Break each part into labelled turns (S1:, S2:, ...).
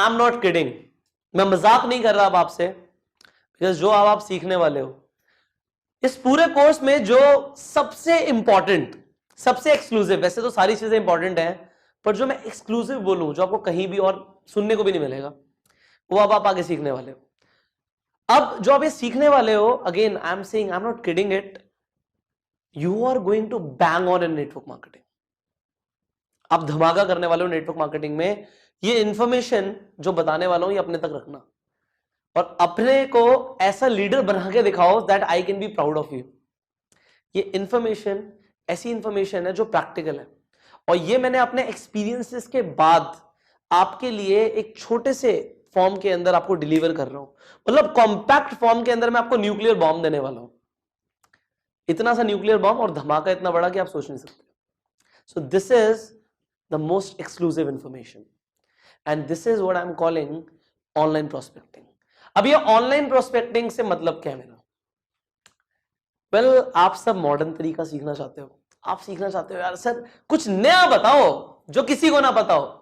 S1: I am not kidding, मैं मजाक नहीं कर रहा अब आपसे, बिकॉज जो अब आप सीखने वाले हो इस पूरे कोर्स में, जो सबसे इंपॉर्टेंट, सबसे एक्सक्लूसिव, वैसे तो सारी चीजें इंपॉर्टेंट हैं, पर जो मैं एक्सक्लूसिव बोलूं, जो आपको कहीं भी और सुनने को भी नहीं मिलेगा, वो अब आप आगे सीखने वाले हो। अब जो आप ये सीखने वाले हो, again I am saying, I am not kidding it, you are going to bang on in network marketing. आप धमाका करने वाले हो नेटवर्क मार्केटिंग में। ये इंफॉर्मेशन जो बताने वाला हूं ये अपने तक रखना, और अपने को ऐसा लीडर बना के दिखाओ that I can be proud of you. ये इंफॉर्मेशन ऐसी इंफॉर्मेशन है जो प्रैक्टिकल है, और ये मैंने अपने एक्सपीरियंसेस के बाद आपके लिए एक छोटे से फॉर्म के अंदर आपको डिलीवर कर रहा हूं। मतलब कॉम्पैक्ट फॉर्म के अंदर मैं आपको न्यूक्लियर बॉम्ब देने वाला हूं, इतना सा न्यूक्लियर बॉम्ब, और धमाका इतना बड़ा कि आप सोच नहीं सकते। सो this is the most exclusive information, and this is what I am calling online prospecting. अब ये ऑनलाइन प्रोस्पेक्टिंग से मतलब क्या है मेरा? वेल, आप सब मॉडर्न तरीका सीखना चाहते हो, आप सीखना चाहते हो यार सर कुछ नया बताओ जो किसी को ना पता हो।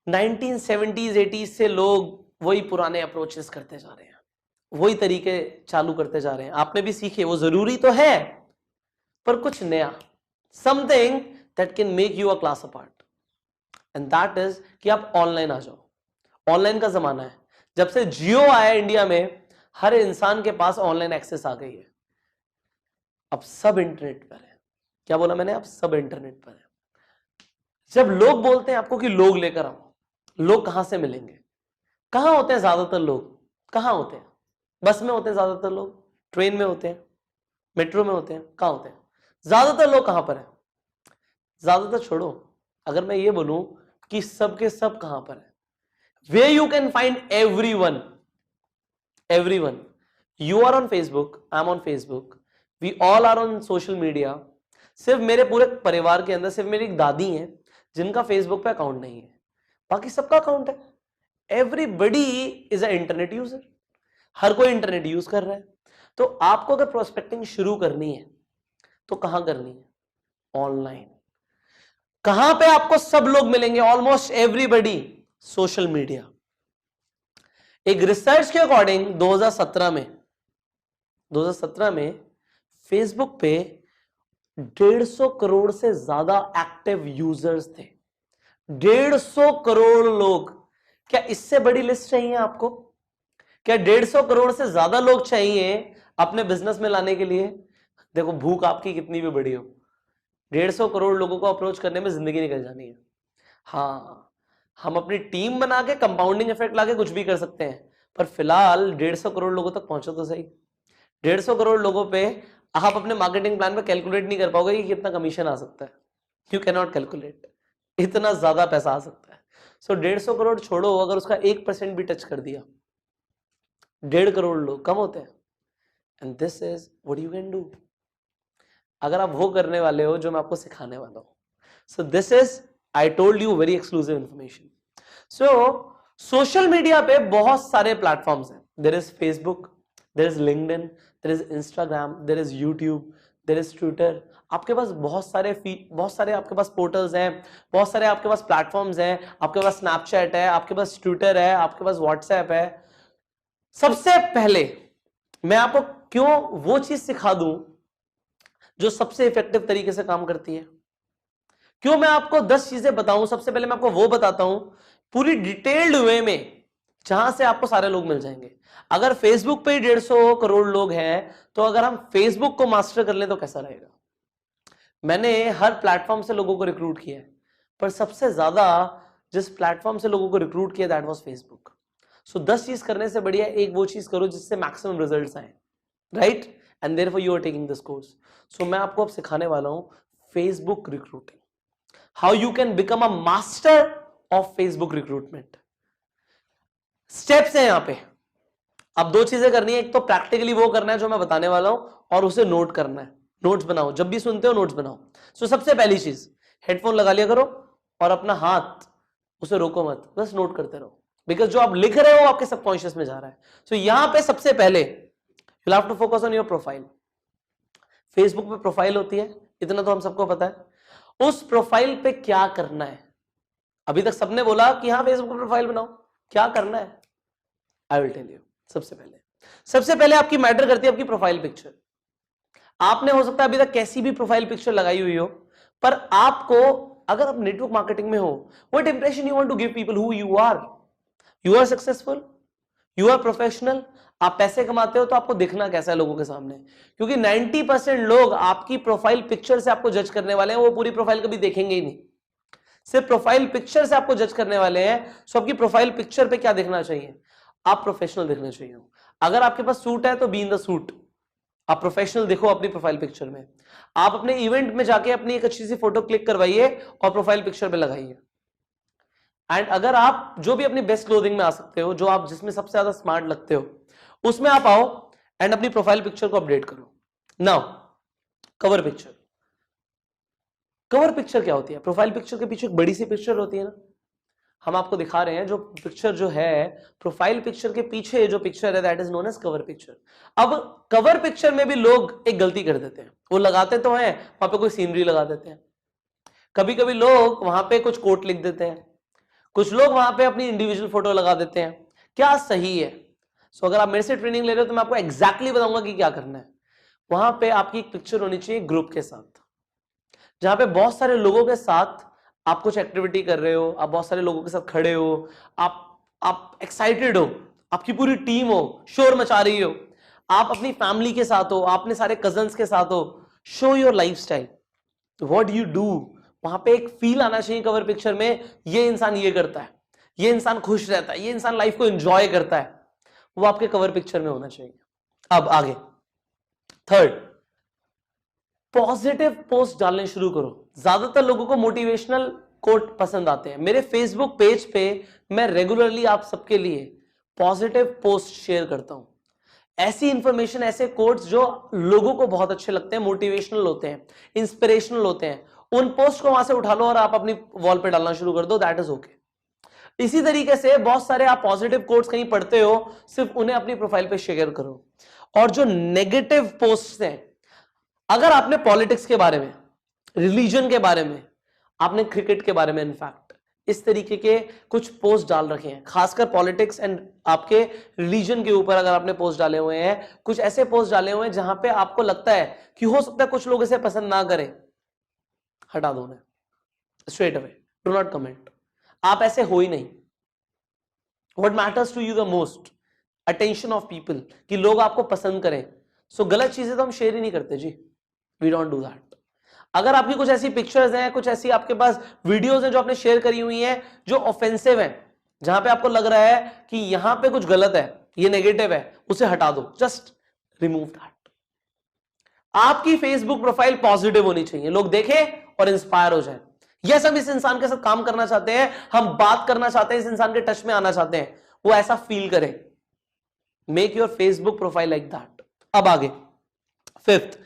S1: 1970s 80s से लोग वही पुराने अप्रोचेस करते जा रहे हैं, वही तरीके चालू करते जा रहे हैं। आपने भी सीखे, वो जरूरी तो है, पर कुछ नया, something that can make you a class apart, and that is कि आप ऑनलाइन आ जाओ। ऑनलाइन का जमाना है, जब से जियो आया इंडिया में, हर इंसान के पास ऑनलाइन एक्सेस आ गई है। अब सब इंटरनेट पर है। क्या बोला मैंने? अब सब इंटरनेट पर है। जब लोग बोलते हैं आपको कि लोग लेकर आओ, लोग कहां से मिलेंगे? कहां होते हैं ज्यादातर लोग? कहां होते हैं? बस में होते हैं ज्यादातर लोग, ट्रेन में होते हैं, मेट्रो में होते हैं, कहां होते हैं ज्यादातर लोग? कहां पर है? ज्यादातर छोड़ो, अगर मैं ये बोलूं कि सबके सब कहां पर है, where you can find everyone, everyone, you are on Facebook, I'm on Facebook, we all are on social media। सिर्फ मेरे पूरे परिवार के अंदर सिर्फ मेरी एक दादी हैं जिनका फेसबुक पे अकाउंट नहीं है, बाकी सबका अकाउंट है। Everybody is a internet user, हर कोई इंटरनेट यूज कर रहा है। तो आपको अगर प्रोस्पेक्टिंग शुरू करनी है तो कहां करनी है? ऑनलाइन। कहां पे आपको सब लोग मिलेंगे? Almost everybody, social media. एक रिसर्च के अकॉर्डिंग 2017 में फेसबुक पे 150 करोड़ से ज्यादा एक्टिव यूजर्स थे। 150 करोड़ लोग। क्या इससे बड़ी लिस्ट चाहिए आपको? क्या 150 करोड़ से ज्यादा लोग चाहिए अपने बिजनेस में लाने के लिए? देखो भूख आपकी कितनी भी बड़ी हो, 150 करोड़ लोगों को अप्रोच करने में जिंदगी निकल जानी है। हाँ, हम अपनी टीम बना के कंपाउंडिंग इफेक्ट लाके कुछ भी कर सकते हैं, पर फिलहाल 150 करोड़ लोगों तक पहुंचो तो सही। 150 करोड़ लोगों पे आप अपने मार्केटिंग प्लान में कैलकुलेट नहीं कर पाओगे कि कितना कमीशन आ सकता है। यू कैन नॉट कैलकुलेट, इतना ज्यादा पैसा आ सकता है। सो 150 करोड़ छोड़ो, अगर उसका 1% भी टच कर दिया, 1.5 करोड़ लोग कम होते हैं। And this is what you can do, अगर आप वो करने वाले हो जो मैं आपको सिखाने वाला हूं। So this is, I told you, very exclusive information. So social media पे बहुत सारे प्लेटफॉर्म्स हैं। There is Facebook, there is LinkedIn, there is Instagram, there is YouTube, there is Twitter. आपके पास बहुत सारे आपके पास पोर्टल्स हैं, बहुत सारे आपके पास प्लेटफॉर्म्स हैं। आपके पास स्नैपचैट है, आपके पास ट्विटर है, आपके पास व्हाट्सएप है। सबसे पहले मैं आपको क्यों वो चीज सिखा दूं जो सबसे इफेक्टिव तरीके से काम करती है, क्यों मैं आपको 10 चीजें बताऊं, सबसे पहले मैं आपको वो बताता हूं पूरी डिटेल्ड वे में, जहां से आपको सारे लोग मिल जाएंगे। अगर फेसबुक पे 150 करोड़ लोग हैं, तो अगर हम फेसबुक को मास्टर कर लें तो कैसा रहेगा? मैंने हर प्लेटफॉर्म से लोगों को रिक्रूट किया है, पर सबसे ज्यादा जिस प्लेटफॉर्म से लोगों को रिक्रूट किया दैट वाज फेसबुक। सो 10 चीज करने से बढ़िया एक वो चीज करो जिससे मैक्सिमम रिजल्ट्स आए, right? And therefore you are taking this course. So मैं आपको अब सिखाने वाला हूं Facebook recruiting, how you can become a master of Facebook recruitment. Steps हैं यहां पे। अब 2 चीजें करनी है, एक तो प्रैक्टिकली वो करना है जो मैं बताने वाला हूं, और उसे नोट करना है। नोट्स बनाओ, जब भी सुनते हो नोट्स बनाओ। सो सबसे पहली चीज, हेडफोन लगा लिया करो और अपना हाथ उसे रोको मत, बस नोट करते रहो, बिकॉज जो आप लिख रहे हो आपके सबकॉन्शियस में जा रहा है। सो यहां पे सबसे पहले you have to focus on your profile. Facebook पे प्रोफाइल होती है, इतना तो हम सबको पता है। उस प्रोफाइल पे क्या करना है? अभी तक सबने बोला कि हाँ फेसबुक प्रोफाइल बनाओ, क्या करना है? I will tell you. सबसे पहले आपकी मैटर करती है आपकी प्रोफाइल पिक्चर। आपने हो सकता है अभी तक कैसी भी प्रोफाइल पिक्चर लगाई हुई हो, पर आपको, अगर आप नेटवर्क मार्केटिंग में हो, what impression you want to give people, who you are successful, you are professional, आप पैसे कमाते हो, तो आपको दिखना कैसा है लोगों के सामने? क्योंकि 90% लोग आपकी प्रोफाइल पिक्चर से आपको जज करने वाले हैं, वो पूरी प्रोफाइल कभी देखेंगे ही नहीं, सिर्फ प्रोफाइल पिक्चर से आपको जज करने वाले हैं। सो आपकी प्रोफाइल पिक्चर पे क्या दिखना चाहिए? आप प्रोफेशनल दिखना चाहिए। अगर आपके पास सूट है तो बी इन द सूट, आप प्रोफेशनल देखो अपनी प्रोफाइल पिक्चर में। आप अपने इवेंट में जाके अपनी एक अच्छी सी फोटो क्लिक करवाइए और प्रोफाइल पिक्चर पे लगाइए। एंड अगर आप जो भी अपनी बेस्ट क्लोथिंग में आ सकते हो, जो आप जिसमें सबसे ज्यादा स्मार्ट लगते हो, उसमें आप आओ एंड अपनी प्रोफाइल पिक्चर को अपडेट करो। Now cover picture. Cover picture क्या होती है? प्रोफाइल पिक्चर के पीछे एक बड़ी सी पिक्चर होती है ना, हम आपको दिखा रहे हैं जो पिक्चर जो है प्रोफाइल पिक्चर के पीछे जो पिक्चर है, that is known as cover picture. अब कवर पिक्चर में भी लोग एक गलती कर देते हैं, वो लगाते तो हैं वहां पे कोई सीनरी लगा देते हैं, कभी कभी लोग वहां पे कुछ कोट लिख देते हैं, कुछ लोग वहां पे अपनी इंडिविजुअल फोटो लगा देते हैं। क्या सही है? सो अगर आप मेरे से ट्रेनिंग ले रहे हो तो मैं आपको एग्जैक्टली बताऊंगा कि क्या करना है। वहां पे आपकी एक पिक्चर होनी चाहिए ग्रुप के साथ, जहां पे बहुत सारे लोगों के साथ आप कुछ एक्टिविटी कर रहे हो, आप बहुत सारे लोगों के साथ खड़े हो, आप एक्साइटेड हो, आपकी पूरी टीम हो, शोर मचा रही हो, आप अपनी फैमिली के साथ हो, आपने सारे कजन्स के साथ हो। Show your lifestyle, what you do. वहां पे एक फील आना चाहिए कवर पिक्चर में, ये इंसान ये करता है, ये इंसान खुश रहता है, ये इंसान लाइफ को एंजॉय करता है, वो आपके कवर पिक्चर में होना चाहिए। अब आगे थर्ड, पॉजिटिव पोस्ट डालने शुरू करो। ज्यादातर लोगों को मोटिवेशनल कोट पसंद आते हैं। मेरे फेसबुक पेज पे मैं रेगुलरली आप सबके लिए पॉजिटिव पोस्ट शेयर करता हूं, ऐसी इंफॉर्मेशन, ऐसे कोट्स जो लोगों को बहुत अच्छे लगते हैं, मोटिवेशनल होते हैं, इंस्पिरेशनल होते हैं। उन पोस्ट को वहां से उठा लो और आप अपनी वॉल पे डालना शुरू कर दो, दैट इज ओके। इसी तरीके से बहुत सारे आप पॉजिटिव कोट्स कहीं पढ़ते हो, सिर्फ उन्हें अपनी प्रोफाइल पे शेयर करो। और जो नेगेटिव पोस्ट हैं, अगर आपने पॉलिटिक्स के बारे में, रिलीजन के बारे में, आपने क्रिकेट के बारे में इनफैक्ट इस तरीके के कुछ पोस्ट डाल रखे हैं, खासकर पॉलिटिक्स एंड आपके रिलीजन के ऊपर अगर आपने पोस्ट डाले हुए हैं, कुछ ऐसे पोस्ट डाले हुए हैं जहां पे आपको लगता है कि हो सकता है कुछ लोग इसे पसंद ना करें, हटा दो उन्हें straight away, do not comment. आप ऐसे हो ही नहीं। What matters to you the most, attention of people, कि लोग आपको पसंद करें। सो गलत चीजें तो हम शेयर ही नहीं करते जी, वी डोंट डू दैट। अगर आपकी कुछ ऐसी पिक्चर्स हैं, कुछ ऐसी आपके पास वीडियोस हैं जो आपने शेयर करी हुई हैं जो ऑफेंसिव हैं, जहां पे आपको लग रहा है कि यहां पे कुछ गलत है, ये नेगेटिव है, उसे हटा दो, जस्ट रिमूव दैट। आपकी फेसबुक प्रोफाइल पॉजिटिव होनी चाहिए, लोग देखें और इंस्पायर हो जाए, यस हम इस इंसान के साथ काम करना चाहते हैं, हम बात करना चाहते हैं, इस इंसान के टच में आना चाहते हैं, वो ऐसा फील करें। Make your Facebook profile like that. अब आगे फिफ्थ,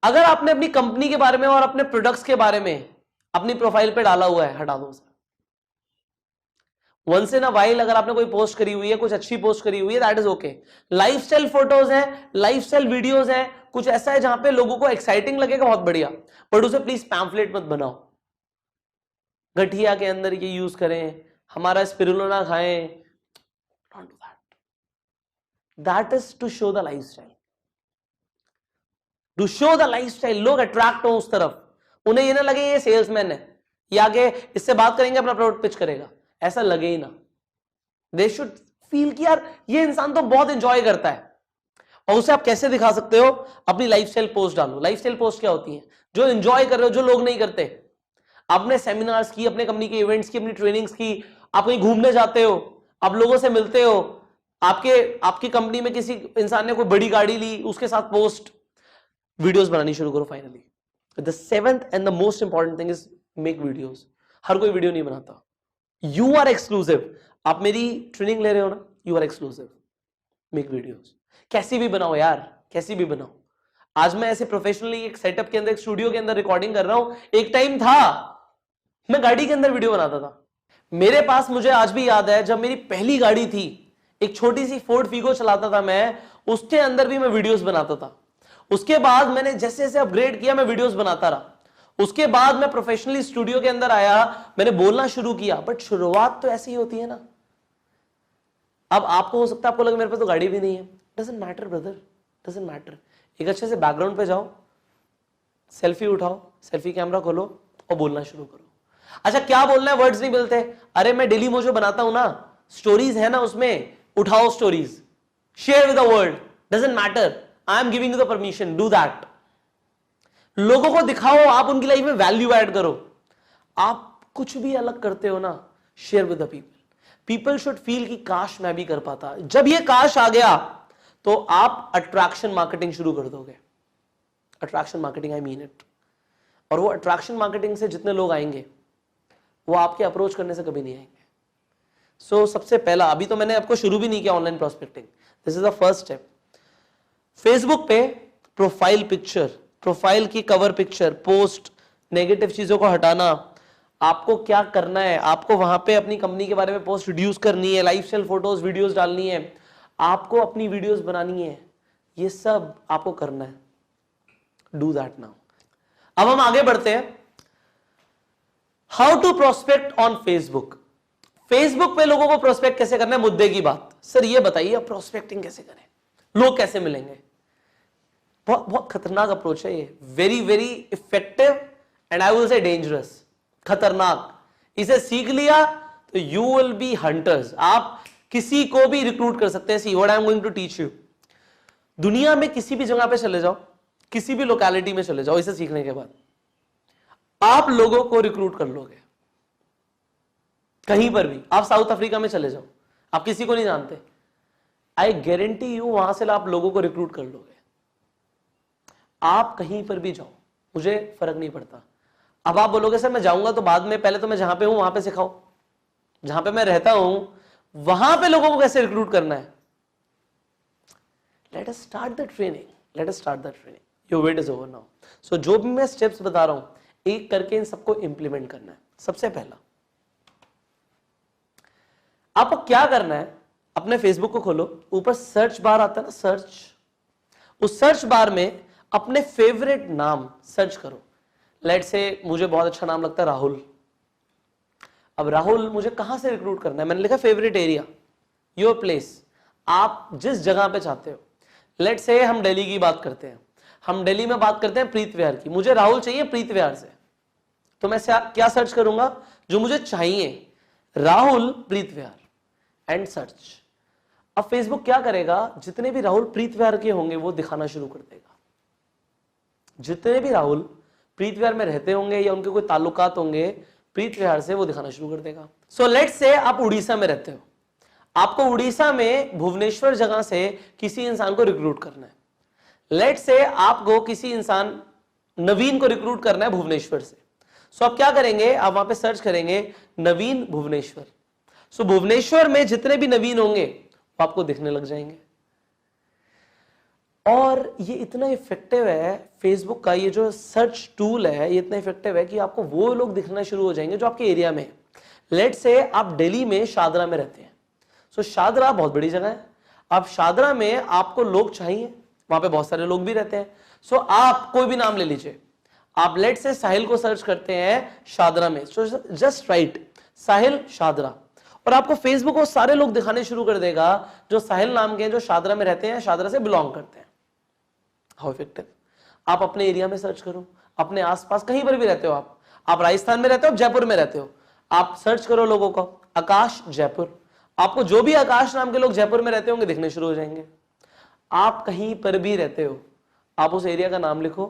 S1: अगर आपने अपनी कंपनी के बारे में और अपने प्रोडक्ट्स के बारे में अपनी प्रोफाइल पे डाला हुआ है, हटा दो उसे। वंस इन अ वाइल अगर आपने कोई पोस्ट करी हुई है, कुछ अच्छी पोस्ट करी हुई है, that is okay. Lifestyle photos हैं, लाइफस्टाइल वीडियोज हैं, कुछ ऐसा है जहां पे लोगों को एक्साइटिंग लगेगा, बहुत बढ़िया, बट उसे प्लीज पैम्फलेट मत बनाओ, गठिया के अंदर ये यूज करें, हमारा स्पिरुलिना खाएं, don't do that. That is to show the lifestyle, to show the lifestyle. लोग अट्रैक्ट हो उस तरफ, उन्हें ये ना लगे ये सेल्समैन है, ये आगे इससे बात करेंगे, अपना प्रोडक्ट पिच करेगा, ऐसा लगे ही ना। दे शुड फील कि यार ये इंसान तो बहुत एंजॉय करता है। और उसे आप कैसे दिखा सकते हो? अपनी लाइफस्टाइल पोस्ट डालो। लाइफस्टाइल पोस्ट क्या होती है? जो एंजॉय कर रहे हो, जो लोग नहीं करते। आपने सेमिनार्स की, अपने कंपनी के इवेंट्स की, अपनी ट्रेनिंग्स की, आप कहीं घूमने जाते हो, आप लोगों से मिलते हो, आपकी कंपनी में किसी इंसान ने कोई बड़ी गाड़ी ली, उसके साथ पोस्ट, वीडियोस बनानी शुरू करो। Finally the seventh and the most important thing is make videos. हर कोई वीडियो नहीं बनाता, यू आर एक्सक्लूसिव। आप मेरी ट्रेनिंग ले रहे हो ना, you are exclusive, make videos. कैसी भी बनाओ यार, कैसी भी बनाओ। आज मैं ऐसे प्रोफेशनली एक सेटअप के अंदर, एक स्टूडियो के अंदर रिकॉर्डिंग कर रहा हूं। एक टाइम था मैं गाड़ी के अंदर वीडियो बनाता था। मेरे पास, मुझे आज भी याद है, जब मेरी पहली गाड़ी थी, एक छोटी सी फोर्ड फीगो चलाता था मैं, उसके अंदर भी मैं वीडियोस बनाता था। उसके बाद मैंने जैसे जैसे अपग्रेड किया, मैं वीडियोस बनाता रहा। उसके बाद मैं प्रोफेशनली स्टूडियो के अंदर आया, मैंने बोलना शुरू किया, बट शुरुआत तो ऐसी ही होती है ना। अब आपको हो सकता है आपको लगे मेरे पास तो गाड़ी भी नहीं है, doesn't matter brother, doesn't matter. एक अच्छे से बैकग्राउंड पे जाओ, सेल्फी उठाओ, सेल्फी कैमरा खोलो और बोलना शुरू करो। अच्छा क्या बोलना है, वर्ड्स नहीं मिलते, अरे मैं डेली मोजो बनाता हूं ना, स्टोरीज है ना, उसमें उठाओ stories, share with the world, doesn't matter, I am giving you the permission, do that. लोगों को दिखाओ, आप उनकी लाइफ में वैल्यू ऐड करो। आप कुछ भी अलग करते हो ना, share with the people, people should feel कि काश मैं भी कर पाता। जब ये काश आ गया तो आप अट्रैक्शन मार्केटिंग शुरू कर दोगे। Attraction marketing, I mean it. और वो अट्रैक्शन मार्केटिंग से जितने लोग आएंगे वो आपके अप्रोच करने से कभी नहीं आएंगे। सो सबसे पहला, अभी तो मैंने आपको शुरू भी नहीं किया online prospecting, this is the first step. Facebook पे प्रोफाइल पिक्चर, प्रोफाइल की कवर पिक्चर, पोस्ट, नेगेटिव चीजों को हटाना। आपको क्या करना है, आपको वहां पे अपनी कंपनी के बारे में पोस्ट रिड्यूस करनी है, लाइफस्टाइल फोटोज वीडियोस डालनी है, आपको अपनी वीडियोस बनानी है, ये सब आपको करना है। Do that now. अब हम आगे बढ़ते हैं, how to prospect on Facebook. Facebook पे लोगों को प्रोस्पेक्ट कैसे करना है, मुद्दे की बात। सर ये बताइए आप प्रोस्पेक्टिंग कैसे करें, लोग कैसे मिलेंगे। बहुत बहुत खतरनाक अप्रोच है ये, very very effective and I will say dangerous, खतरनाक। इसे सीख लिया तो यू विल बी हंटर्स, आप किसी को भी रिक्रूट कर सकते हैं। See what I am going to teach you. दुनिया में किसी भी जगह पे चले जाओ, किसी भी लोकेलिटी में चले जाओ, इसे सीखने के बाद आप लोगों को रिक्रूट कर लोगे। कहीं पर भी, आप साउथ अफ्रीका में चले जाओ, आप किसी को नहीं जानते, आई गारंटी यू वहां से आप लोगों को रिक्रूट कर लोगे। आप कहीं पर भी जाओ, मुझे फर्क नहीं पड़ता। अब आप बोलोगे सर मैं जाऊंगा तो बाद में, पहले तो मैं जहां पे हूं वहां पे सिखाओ, जहां पे मैं रहता हूं वहां पे लोगों को कैसे रिक्रूट करना है। Let us start the training, let us start the training, your wait is over now. So जो भी मैं स्टेप्स बता रहा हूं, एक करके इन सबको इंप्लीमेंट करना है। सबसे पहला आपको क्या करना है, अपने फेसबुक को खोलो, ऊपर सर्च बार आता है ना, सर्च, उस सर्च बार में अपने फेवरेट नाम सर्च करो। लेट से मुझे बहुत अच्छा नाम लगता है राहुल। अब राहुल मुझे कहां से रिक्रूट करना है, मैंने लिखा फेवरेट एरिया, योर प्लेस, आप जिस जगह पे चाहते हो। लेट से हम दिल्ली की बात करते हैं, हम दिल्ली में बात करते हैं प्रीत विहार की, मुझे राहुल चाहिए प्रीत विहार से, तो मैं क्या सर्च करूंगा, जो मुझे चाहिए, राहुल प्रीत विहार, एंड सर्च। अब फेसबुक क्या करेगा, जितने भी राहुल प्रीत विहार के होंगे वो दिखाना शुरू कर देगा। जितने भी राहुल प्रीत विहार में रहते होंगे या उनके कोई ताल्लुकात होंगे प्रीत विहार से, वो दिखाना शुरू कर देगा। सो लेट्स से आप उड़ीसा में रहते हो, आपको उड़ीसा में भुवनेश्वर जगह से किसी इंसान को रिक्रूट करना है। लेट्स से आपको किसी इंसान नवीन को रिक्रूट करना है भुवनेश्वर से। सो आप क्या करेंगे, आप वहां पे सर्च करेंगे नवीन भुवनेश्वर। सो भुवनेश्वर में जितने भी नवीन होंगे वो आपको दिखने लग जाएंगे। और ये इतना इफेक्टिव है फेसबुक का, ये जो सर्च टूल है ये इतना इफेक्टिव है कि आपको वो लोग दिखना शुरू हो जाएंगे जो आपके एरिया में है। लेट से आप दिल्ली में शादरा में रहते हैं, सो शादरा बहुत बड़ी जगह है, आप शादरा में आपको लोग चाहिए, वहां पे बहुत सारे लोग भी रहते हैं। सो आप कोई भी नाम ले लीजिए, आप लेट से साहिल को सर्च करते हैं शादरा में, सो जस्ट राइट साहिल शादरा, और आपको फेसबुक वो सारे लोग दिखाने शुरू कर देगा जो साहिल नाम के हैं, जो शादरा में रहते हैं, शादरा से बिलोंग करते हैं। How effective. आप अपने एरिया में सर्च करो, अपने आसपास कहीं पर भी रहते हो, आप राजस्थान में रहते हो, जयपुर में रहते हो, आप सर्च करो लोगों को, आकाश जयपुर, आपको जो भी आकाश नाम के लोग जयपुर में रहते होंगे दिखने शुरू हो जाएंगे। आप कहीं पर भी रहते हो, आप उस एरिया का नाम लिखो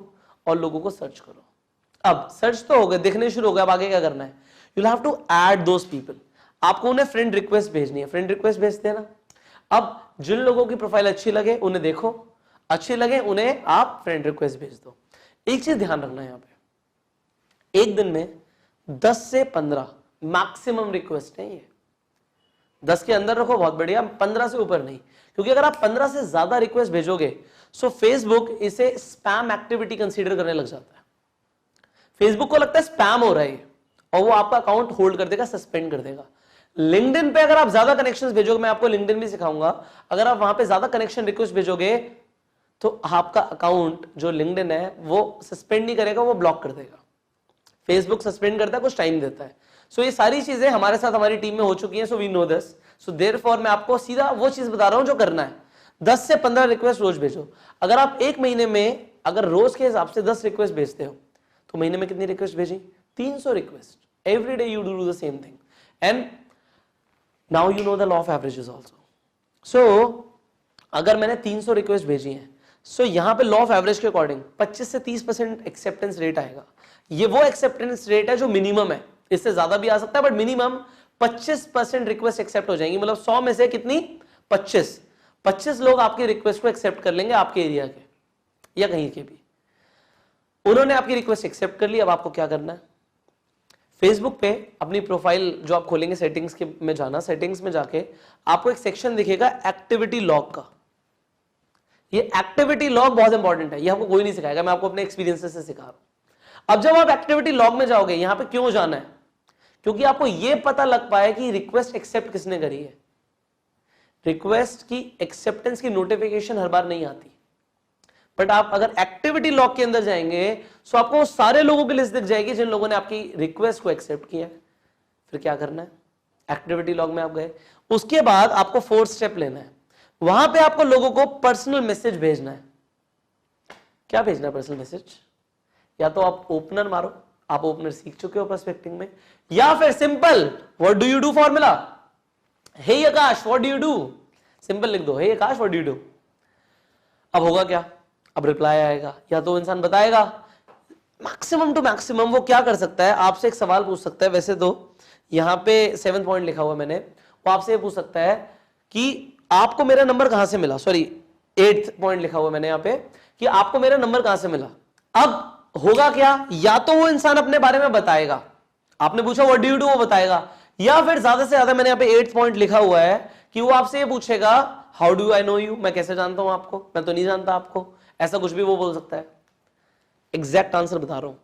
S1: और लोगों को सर्च करो। अब सर्च तो हो गए, दिखने शुरू हो गए, अब आगे क्या करना है, you have to add those people. आपको उन्हें फ्रेंड रिक्वेस्ट भेजनी है, फ्रेंड रिक्वेस्ट भेजते हैं ना। अब जिन लोगों की प्रोफाइल अच्छी लगे उन्हें देखो, अच्छे लगे उन्हें आप फ्रेंड रिक्वेस्ट भेज दो। एक चीज ध्यान रखना है यहां पे, एक दिन में 10 से 15 मैक्सिमम रिक्वेस्ट है ये। 10 के अंदर रखो बहुत बढ़िया, 15 से ऊपर नहीं, क्योंकि अगर आप 15 से ज्यादा रिक्वेस्ट भेजोगे सो फेसबुक इसे स्पैम एक्टिविटी कंसीडर करने लग जाता है। फेसबुक को लगता है स्पैम हो रहा है और वो आपका अकाउंट होल्ड कर देगा, सस्पेंड कर देगा। लिंक्डइन पे अगर आप ज्यादा कनेक्शंस भेजोगे, मैं आपको लिंक्डइन भी सिखाऊंगा, अगर आप वहां पे ज्यादा कनेक्शन रिक्वेस्ट भेजोगे तो आपका अकाउंट जो लिंक्डइन है वो सस्पेंड नहीं करेगा, वो ब्लॉक कर देगा। फेसबुक सस्पेंड करता है, कुछ टाइम देता है। सो ये सारी चीजें हमारे साथ हमारी टीम में हो चुकी हैं, so we know this. So therefore मैं आपको सीधा वो चीज बता रहा हूं जो करना है। 10 से 15 रिक्वेस्ट रोज भेजो। अगर आप एक महीने में अगर रोज के हिसाब से 10 रिक्वेस्ट भेजते हो तो महीने में कितनी रिक्वेस्ट भेजी? 300 request. Every day you do the same thing and now you know the law of averages also. So अगर मैंने 300 रिक्वेस्ट भेजी हैं, सो यहां पे लॉ ऑफ एवरेज के अकॉर्डिंग 25 से 30% एक्सेप्टेंस रेट आएगा। ये वो एक्सेप्टेंस रेट है जो मिनिमम है, इससे ज्यादा भी आ सकता है, बट मिनिमम 25% रिक्वेस्ट एक्सेप्ट हो जाएंगी। मतलब 100 में से कितनी? 25 लोग आपकी रिक्वेस्ट को एक्सेप्ट कर लेंगे, आपके एरिया के या कहीं के भी। उन्होंने आपकी रिक्वेस्ट एक्सेप्ट कर ली। अब आपको क्या करना है? फेसबुक पे अपनी प्रोफाइल जो आप खोलेंगे, सेटिंग्स के में जाना, सेटिंग्स में जाके आपको एक सेक्शन दिखेगा एक्टिविटी लॉग का। ये एक्टिविटी लॉग बहुत इंपॉर्टेंट है, ये आपको कोई नहीं सिखाएगा, मैं आपको अपने एक्सपीरियंसेस से सिखा रहा हूं। अब जब आप एक्टिविटी लॉग में जाओगे, यहां पे क्यों जाना है? क्योंकि आपको यह पता लग पाए कि रिक्वेस्ट एक्सेप्ट किसने करी है। रिक्वेस्ट की एक्सेप्टेंस की नोटिफिकेशन हर बार नहीं आती, बट आप अगर एक्टिविटी लॉग के अंदर जाएंगे तो आपको सारे लोगों की लिस्ट दिख जाएगी जिन लोगों ने आपकी रिक्वेस्ट को एक्सेप्ट किया है। फिर क्या करना है? एक्टिविटी लॉग में आप गए, उसके बाद आपको 4th स्टेप लेना है। वहां पे आपको लोगों को पर्सनल मैसेज भेजना है। क्या भेजना है पर्सनल मैसेज? या तो आप ओपनर मारो, आप ओपनर सीख चुके हो प्रोस्पेक्टिंग में, या फिर simple what do you do formula, hey Akash what do you do, simple लिख दो, hey Akash what do you do. अब होगा क्या? अब रिप्लाई आएगा, या तो इंसान बताएगा, मैक्सिमम टू मैक्सिमम वो क्या कर सकता है, आपसे एक सवाल पूछ सकता है। वैसे तो यहां पे 7th पॉइंट लिखा हुआ मैंने, वो आपसे पूछ सकता है कि आपको मेरा नंबर कहां से मिला। सॉरी, 8th पॉइंट लिखा हुआ मैंने यहां पे कि आपको मेरा नंबर कहां से मिला। अब होगा क्या? या तो वो इंसान अपने बारे में बताएगा, आपने पूछा व्हाट डू यू डू, वो बताएगा, या फिर ज्यादा से ज्यादा मैंने यहां पे 8th पॉइंट लिखा हुआ है कि वो आपसे ये पूछेगा how do I know you, मैं कैसे जानता हूं आपको, मैं तो नहीं जानता आपको, ऐसा कुछ भी वो बोल सकता है। एग्जैक्ट आंसर बता रहा हूं,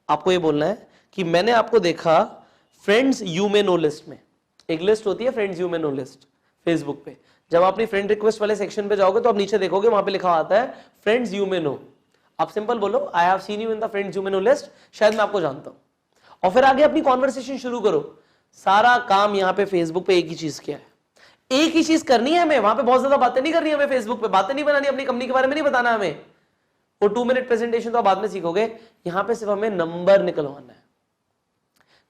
S1: आपको ये बोलना है कि मैंने आपको देखा friends you may know list में। एक लिस्ट होती है friends you may know list Facebook पे। जब आप अपनी फ्रेंड रिक्वेस्ट वाले सेक्शन पे जाओगे तो आप नीचे देखोगे वहां पे लिखा आता है फ्रेंड्स यू मे नो। आप सिंपल बोलो I have seen you in the friends you may know list, शायद मैं आपको जानता हूं, और फिर आगे अपनी कॉन्वर्सेशन शुरू करो। सारा काम यहां पे फेसबुक पे एक ही चीज किया है, एक ही चीज करनी है हमें। वहां पे बहुत ज्यादा बातें नहीं करनी है हमें, फेसबुक पे बातें नहीं बनानी, अपनी कंपनी के बारे में नहीं बताना हमें, वो 2 मिनट प्रेजेंटेशन तो आप बाद में सीखोगे। यहां पे सिर्फ हमें नंबर निकलवाना है,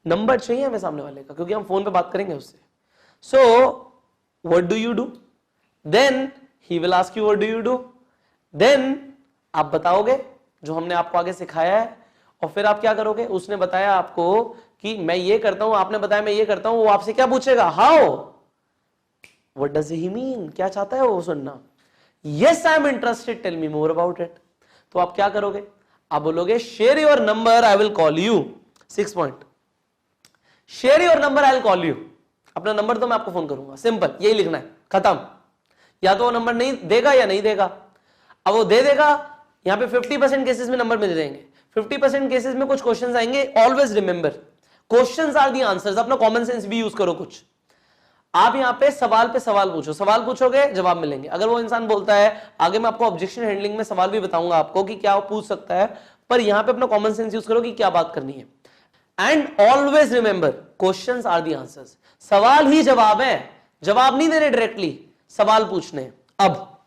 S1: नंबर चाहिए हमें सामने वाले का, क्योंकि हम फोन पे बात करेंगे उससे। So what do you do, then he will ask you what do you do, then आप बताओगे जो हमने आपको आगे सिखाया है, और फिर आप क्या करोगे? उसने बताया आपको कि मैं ये करता हूं, आपने बताया मैं ये करता हूं, वो आपसे क्या पूछेगा? How, what does he mean, क्या चाहता है वो सुनना। Yes I am interested, tell me more about it. तो आप क्या करोगे? आप बोलोगे share your number, I will call you. 6 point, share your number, I will call you. अपना नंबर तो मैं आपको फोन करूंगा, सिंपल यही लिखना है, खत्म। या तो वो नंबर नहीं देगा या नहीं देगा। अब वो दे देगा, यहां पे 50% केसेस में नंबर मिल जाएंगे, 50% केसेस में कुछ क्वेश्चंस आएंगे। Always remember, questions are the answers. अपना कॉमन सेंस भी यूज करो कुछ। आप यहां पे सवाल पूछो, सवाल पूछोगे जवाब मिलेंगे। अगर वो इंसान बोलता है, आगे मैं आपको ऑब्जेक्शन हैंडलिंग में सवाल भी बताऊंगा आपको कि क्या वो पूछ सकता है, पर यहां पे अपना कॉमन सेंस यूज करो कि क्या बात करनी है। And always remember, questions are the answers. सवाल ही जवाब है, जवाब नहीं देने डायरेक्टली, सवाल पूछने। अब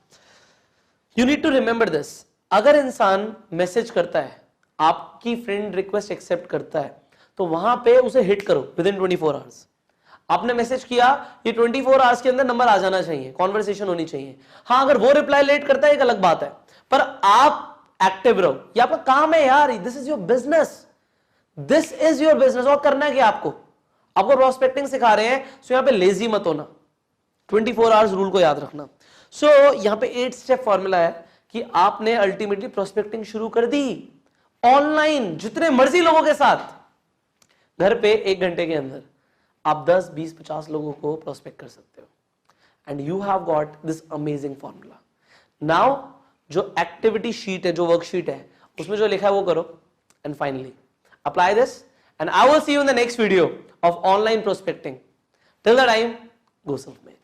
S1: you need to remember this, अगर इंसान मैसेज करता है, आपकी फ्रेंड रिक्वेस्ट एक्सेप्ट करता है, तो वहां पे उसे हिट करो विद इन 24 आवर्स। आपने मैसेज किया, ये 24 आवर्स के अंदर नंबर आ जाना चाहिए, कॉन्वर्सेशन होनी चाहिए। हाँ, अगर वो रिप्लाई लेट करता है एक अलग बात है, पर आप एक्टिव रहो, ये आपका काम है यार, this is your business, this is your business. और करना है कि आपको प्रोस्पेक्टिंग सिखा रहे हैं, सो यहां पे लेजी मत होना, 24 आवर्स रूल को याद रखना। सो यहां पे 8 स्टेप फॉर्मूला है कि आपने अल्टीमेटली प्रोस्पेक्टिंग शुरू कर दी ऑनलाइन, जितने मर्जी लोगों के साथ, घर पे 1 घंटे के अंदर आप 10, 20, 50 लोगों को प्रोस्पेक्ट कर सकते हो। And you have got this amazing formula. Now जो एक्टिविटी शीट है, जो वर्कशीट है, उसमें जो लिखा है वो करो, and finally apply this, and I will see you in the next video of online prospecting. Till the time, go self made.